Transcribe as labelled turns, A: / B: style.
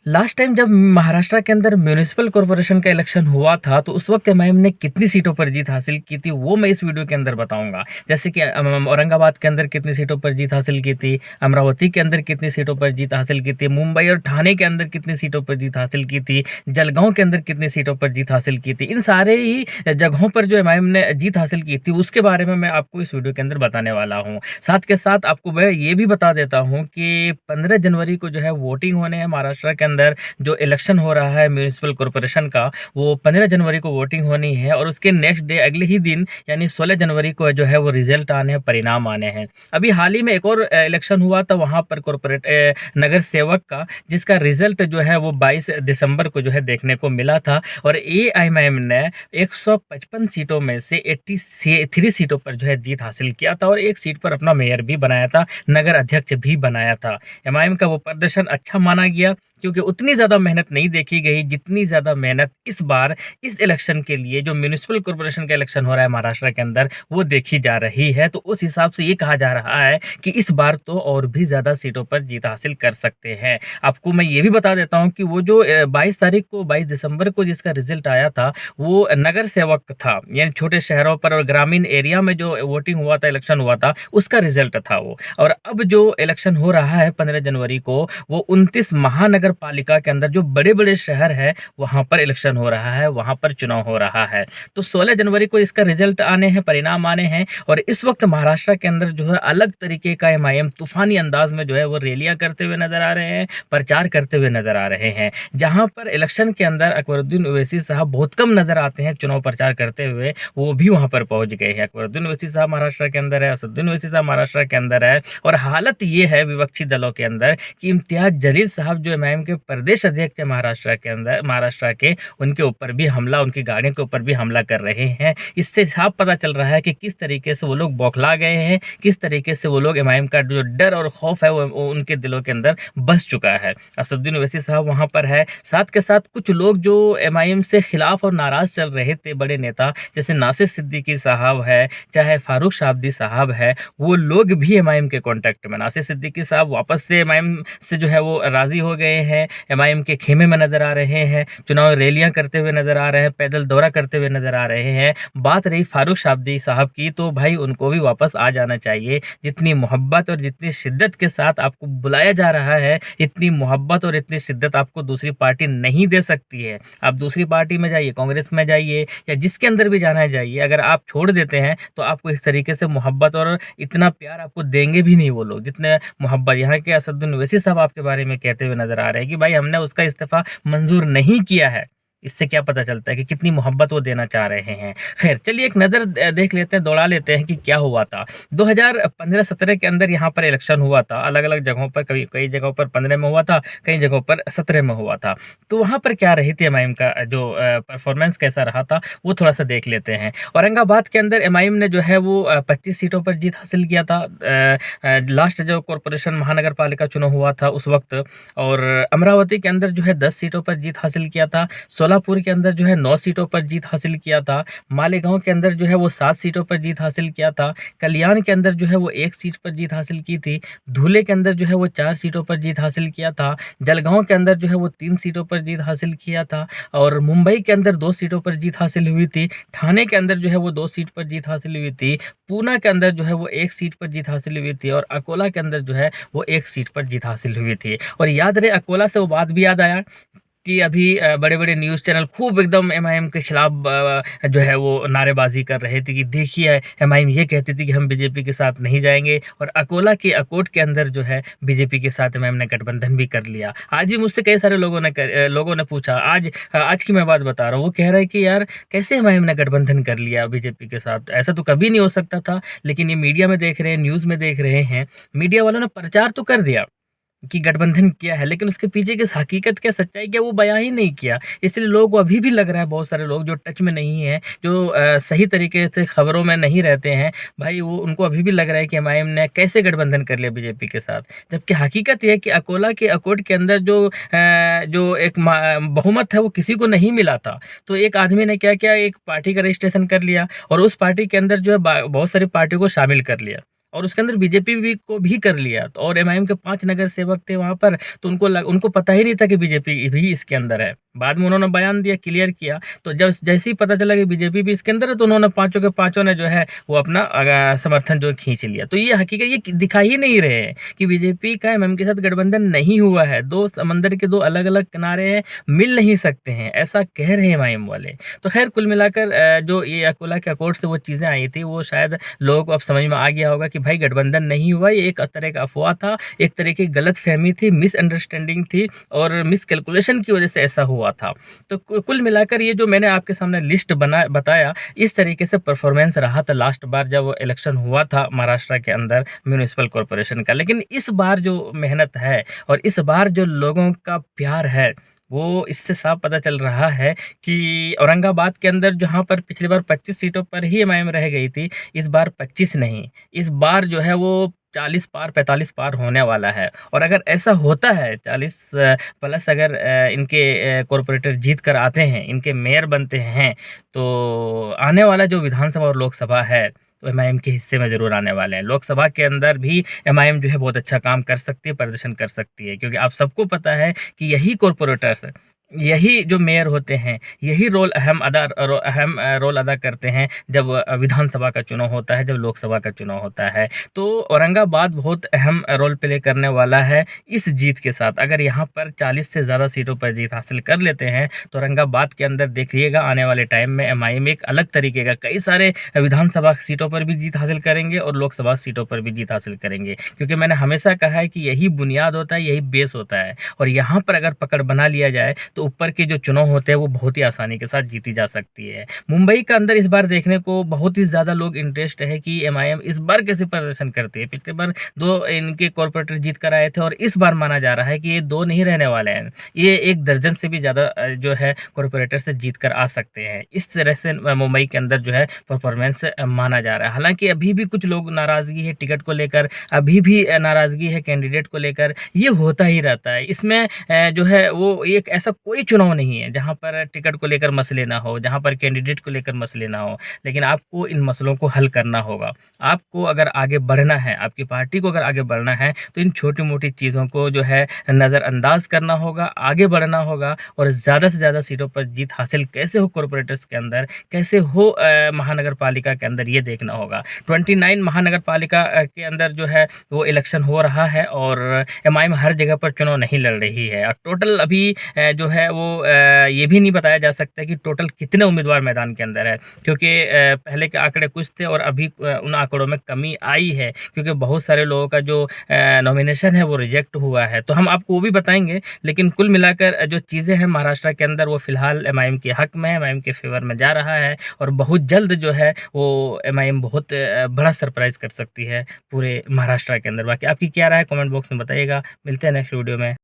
A: Last time जब महाराष्ट्र के अंदर म्युनिसिपल कॉर्पोरेशन का इलेक्शन हुआ था, तो उस वक्त एमआईएम ने कितनी सीटों पर जीत हासिल की थी, वो मैं इस वीडियो के अंदर बताऊंगा। जैसे कि औरंगाबाद के अंदर कितनी सीटों पर जीत हासिल की थी, अमरावती के अंदर कितनी सीटों पर जीत हासिल की थी, मुंबई और ठाणे के अंदर कितनी सीटों पर जीत हासिल की थी, जलगांव के अंदर कितनी सीटों पर जीत हासिल की थी। इन सारे ही जगहों पर जो एमआईएम ने जीत हासिल की थी, उसके बारे में मैं आपको इस वीडियो के अंदर बताने वाला हूँ। साथ के साथ आपको मैं ये भी बता देता हूँ कि 15 जनवरी को जो है वोटिंग होने हैं महाराष्ट्र के अंदर। जो इलेक्शन हो रहा है म्यूनिसिपल कॉर्पोरेशन का, वो 15 जनवरी को वोटिंग होनी है और उसके नेक्स्ट डे अगले ही दिन यानी 16 जनवरी को जो है वो रिजल्ट आने हैं, परिणाम आने हैं। अभी हाल ही में एक और इलेक्शन हुआ था वहाँ पर कॉर्पोरेट नगर सेवक का, जिसका रिजल्ट जो है वो 22 दिसंबर को जो है देखने को मिला था। और एआईएमआईएम ने 155 सीटों में से 83 सीटों पर जो है जीत हासिल किया था और एक सीट पर अपना मेयर भी बनाया था, नगर अध्यक्ष भी बनाया था। एमआईएम का वो प्रदर्शन अच्छा माना गया, क्योंकि उतनी ज़्यादा मेहनत नहीं देखी गई जितनी ज़्यादा मेहनत इस बार इस इलेक्शन के लिए जो म्यूनिसिपल कॉर्पोरेशन का इलेक्शन हो रहा है महाराष्ट्र के अंदर, वो देखी जा रही है। तो उस हिसाब से ये कहा जा रहा है कि इस बार तो और भी ज़्यादा सीटों पर जीत हासिल कर सकते हैं। आपको मैं ये भी बता देता हूँ कि वो जो 22 तारीख को 22 दिसंबर को जिसका रिजल्ट आया था, वो नगर सेवक था, यानी छोटे शहरों पर और ग्रामीण एरिया में जो वोटिंग हुआ था, इलेक्शन हुआ था, उसका रिजल्ट था वो। और अब जो इलेक्शन हो रहा है 15 जनवरी को, वो 29 महानगर पालिका के अंदर जो बड़े-बड़े शहर है, वहाँ पर इलेक्शन हो रहा है, वहाँ पर चुनाव हो रहा है। तो 16 जनवरी को इसका रिजल्ट आने हैं, परिणाम आने हैं और इस वक्त महाराष्ट्र के अंदर जो है अलग तरीके का एमआईएम तूफ़ानी अंदाज में जो है वो रैलियाँ करते हुए नज़र आ रहे हैं, प्रचार करते हुए नज़र आ रहे हैं। जहाँ पर इलेक्शन के अंदर अकबरुद्दीन ओवैसी साहब बहुत कम नज़र आते हैं चुनाव प्रचार करते हुए, वो भी वहाँ पर पहुँच गए हैं। अकबरुद्दीन ओवैसी साहब महाराष्ट्र के अंदर है, असदुद्दीन ओवैसी साहब महाराष्ट्र के अंदर है और हालत ये है विपक्षी दलों के अंदर कि इम्तियाज़ जलील साहब जो एमआईएम के प्रदेश अध्यक्ष है महाराष्ट्र के अंदर, महाराष्ट्र के, उनके ऊपर भी हमला, उनकी गाड़ियों के ऊपर भी हमला कर रहे हैं। इससे साफ पता चल रहा है कि किस तरीके से वो लोग बौखला गए हैं, किस तरीके से वो लोग एमआईएम का जो डर और खौफ है वो उनके दिलों के अंदर बस चुका है। असदुद्दीन ओवैसी साहब वहाँ पर है, साथ के साथ कुछ लोग जो एमआईएम से खिलाफ और नाराज चल रहे थे, बड़े नेता जैसे नासिर सिद्दीकी साहब है, चाहे फारूक शाब्दी साहब है, वो लोग भी एमआईएम के कॉन्टेक्ट में। नासिर सिद्दीकी साहब वापस से एमआईएम से जो है वो राजी हो गए हैं, एमआईएम के खेमे में नजर आ रहे हैं, चुनाव रैलियां करते हुए नजर आ रहे हैं, पैदल दौरा करते हुए नजर आ रहे हैं। बात रही फारूक शाब्दी साहब की, तो भाई उनको भी वापस आ जाना चाहिए। जितनी मोहब्बत और जितनी शिद्दत के साथ आपको बुलाया जा रहा है, इतनी मोहब्बत और इतनी शिद्दत आपको दूसरी पार्टी नहीं दे सकती है। आप दूसरी पार्टी में जाइए, कांग्रेस में जाइए या जिसके अंदर भी जाना है जाइए, अगर आप छोड़ देते हैं तो आपको इस तरीके से मोहब्बत और इतना प्यार आपको देंगे भी नहीं वो लोग, जितने मोहब्बत यहाँ के असदुद्दीन ओवैसी साहब आपके बारे में कहते हुए नजर आ रहे हैं कि भाई हमने उसका इस्तीफा मंजूर नहीं किया है। इससे क्या पता चलता है कि कितनी मोहब्बत वो देना चाह रहे हैं। खैर चलिए एक नज़र देख लेते हैं, दौड़ा लेते हैं कि क्या हुआ था। 2015-17 के अंदर यहाँ पर इलेक्शन हुआ था, अलग अलग जगहों पर, कई जगहों पर 15 में हुआ था, कई जगहों पर 17 में हुआ था। तो वहाँ पर क्या रही थी एमआईएम का जो परफॉर्मेंस कैसा रहा था, वो थोड़ा सा देख लेते हैं। औरंगाबाद के अंदर एमआईएम ने जो है वो 25 सीटों पर जीत हासिल किया था, लास्ट जो कॉरपोरेशन महानगर पालिका चुनाव हुआ था उस वक्त। और अमरावती के अंदर जो है 10 सीटों पर जीत हासिल किया था, सोलापुर के अंदर जो है 9 सीटों पर जीत हासिल किया था, मालेगांव के अंदर जो है वो 7 सीटों पर जीत हासिल किया था, कल्याण के अंदर जो है वो 1 सीट पर जीत हासिल की थी, धुले के अंदर जो है वो 4 सीटों पर जीत हासिल किया था, जलगांव के अंदर जो है वो 3 सीटों पर जीत हासिल किया था और मुंबई के अंदर 2 सीटों पर जीत हासिल हुई थी, ठाणे के अंदर जो है वो 2 सीट पर जीत हासिल हुई थी, पूना के अंदर जो है वो 1 सीट पर जीत हासिल हुई थी और अकोला के अंदर जो है वो 1 सीट पर जीत हासिल हुई थी। और याद रहे, अकोला से वो बात भी याद आया कि अभी बड़े-बड़े न्यूज़ चैनल खूब एकदम एमआईएम के खिलाफ जो है वो नारेबाज़ी कर रहे थे कि देखिए एमआईएम ये कहती थी कि हम बीजेपी के साथ नहीं जाएँगे और अकोला के अकोट के अंदर जो है बीजेपी के साथ एमआईएम ने गठबंधन भी कर लिया। आज ही मुझसे कई सारे लोगों ने पूछा, आज की मैं बात बता रहा हूँ, वो कह रहे हैं कि यार कैसे एमआईएम ने गठबंधन कर लिया बीजेपी के साथ? ऐसा तो कभी नहीं हो सकता था। लेकिन ये मीडिया में देख रहे हैं, न्यूज़ में देख रहे हैं, मीडिया वालों ने प्रचार तो कर दिया कि गठबंधन किया है, लेकिन उसके पीछे की हकीकत क्या, सच्चाई क्या, वो बयां ही नहीं किया। इसलिए लोगों को अभी भी लग रहा है, बहुत सारे लोग जो टच में नहीं है, जो सही तरीके से खबरों में नहीं रहते हैं, भाई वो उनको अभी भी लग रहा है कि एमआईएम ने कैसे गठबंधन कर लिया बीजेपी के साथ। जबकि हकीकत ये है कि अकोला के अकोट के अंदर जो एक बहुमत है वो किसी को नहीं मिला था। तो एक आदमी ने क्या किया, एक पार्टी का रजिस्ट्रेशन कर लिया और उस पार्टी के अंदर जो है बहुत सारी पार्टियों को शामिल कर लिया और उसके अंदर बीजेपी भी को भी कर लिया। तो और एमआईएम के 5 नगर सेवक थे वहाँ पर, तो उनको पता ही नहीं था कि बीजेपी भी इसके अंदर है। बाद में उन्होंने बयान दिया, क्लियर किया, तो जब जैसे ही पता चला कि बीजेपी भी इसके अंदर है, तो उन्होंने पाँचों के पाँचों ने जो है वो अपना समर्थन जो खींच लिया। तो ये हकीकत ये दिखा ही नहीं रहे हैं कि बीजेपी का एमएम के साथ गठबंधन नहीं हुआ है। 2 समंदर के 2 अलग-अलग किनारे हैं, मिल नहीं सकते हैं, ऐसा कह रहे हैं एमआईएम वाले। तो खैर कुल मिलाकर जो ये अकोला के अकॉर्ड से वो चीज़ें आई थी, वो शायद लोगों को अब समझ में आ गया होगा कि भाई गठबंधन नहीं हुआ, ये एक तरह का अफ़वाह था, एक तरह की गलतफ़हमी थी, मिसअंडरस्टैंडिंग थी और मिसकैलकुलेशन की वज़ह से ऐसा हुआ था। तो कुल मिलाकर ये जो मैंने आपके सामने लिस्ट बताया, इस तरीके से परफॉर्मेंस रहा था लास्ट बार जब इलेक्शन हुआ था महाराष्ट्र के अंदर म्युनिसिपल कॉर्पोरेशन का। लेकिन इस बार जो मेहनत है और इस बार जो लोगों का प्यार है, वो इससे साफ पता चल रहा है कि औरंगाबाद के अंदर जहाँ पर पिछली बार 25 सीटों पर ही एमआईएम रह गई थी, इस बार 25 नहीं, इस बार जो है वो 40 पार 45 पार होने वाला है। और अगर ऐसा होता है 40 प्लस अगर इनके कॉर्पोरेटर जीत कर आते हैं, इनके मेयर बनते हैं, तो आने वाला जो विधानसभा और लोकसभा है, तो एमआईएम के हिस्से में ज़रूर आने वाले हैं। लोकसभा के अंदर भी एमआईएम जो है बहुत अच्छा काम कर सकती है, प्रदर्शन कर सकती है, क्योंकि आप सबको पता है कि यही कॉर्पोरेटर्स, यही जो मेयर होते हैं, यही अहम रोल अदा करते हैं जब विधानसभा का चुनाव होता है, जब लोकसभा का चुनाव होता है। तो औरंगाबाद बहुत अहम रोल प्ले करने वाला है इस जीत के साथ। अगर यहाँ पर 40 से ज़्यादा सीटों पर जीत हासिल कर लेते हैं, तो औरंगाबाद के अंदर देखिएगा आने वाले टाइम में एमआईएम एक अलग तरीके का कई सारे विधानसभा सीटों पर भी जीत हासिल करेंगे और लोकसभा सीटों पर भी जीत हासिल करेंगे। क्योंकि मैंने हमेशा कहा है कि यही बुनियाद होता है, यही बेस होता है, और यहाँ पर अगर पकड़ बना लिया जाए तो ऊपर के जो चुनाव होते हैं वो बहुत ही आसानी के साथ जीती जा सकती है। मुंबई के अंदर इस बार देखने को बहुत ही ज़्यादा लोग इंटरेस्ट है कि एमआईएम इस बार कैसे प्रदर्शन करती है। पिछली बार 2 इनके कॉर्पोरेटर जीत कर आए थे और इस बार माना जा रहा है कि ये 2 नहीं रहने वाले हैं, ये 1 दर्जन से भी ज़्यादा जो है कॉर्पोरेटर से जीत कर आ सकते हैं। इस तरह से मुंबई के अंदर जो है परफॉर्मेंस माना जा रहा है। हालाँकि अभी भी कुछ लोग नाराज़गी है टिकट को लेकर, अभी भी नाराज़गी है कैंडिडेट को लेकर, ये होता ही रहता है। इसमें जो है वो एक ऐसा कोई चुनाव नहीं है जहाँ पर टिकट को लेकर मसले ना हो, जहाँ पर कैंडिडेट को लेकर मसले ना हो। लेकिन आपको इन मसलों को हल करना होगा। आपको अगर आगे बढ़ना है, आपकी पार्टी को अगर आगे बढ़ना है, तो इन छोटी-मोटी चीज़ों को जो है नज़रअंदाज करना होगा, आगे बढ़ना होगा और ज़्यादा से ज़्यादा सीटों पर जीत हासिल कैसे हो कॉर्पोरेटर्स के अंदर, कैसे हो महानगर पालिका के अंदर, ये देखना होगा। 29 महानगर पालिका के अंदर जो है वो इलेक्शन हो रहा है और एमआईएम हर जगह पर चुनाव नहीं लड़ रही है। और टोटल अभी जो है वो ये भी नहीं बताया जा सकता कि टोटल कितने उम्मीदवार मैदान के अंदर है, क्योंकि पहले के आंकड़े कुछ थे और अभी उन आंकड़ों में कमी आई है, क्योंकि बहुत सारे लोगों का जो नॉमिनेशन है वो रिजेक्ट हुआ है। तो हम आपको वो भी बताएंगे, लेकिन कुल मिलाकर जो चीज़ें हैं महाराष्ट्र के अंदर वो फिलहाल एमआईएम के हक में है, एमआईएम के फेवर में जा रहा है और बहुत जल्द जो है वो एमआईएम बहुत बड़ा सरप्राइज़ कर सकती है पूरे महाराष्ट्र के अंदर। बाकी आपकी क्या राय है कमेंट बॉक्स में बताइएगा। मिलते हैं नेक्स्ट वीडियो में।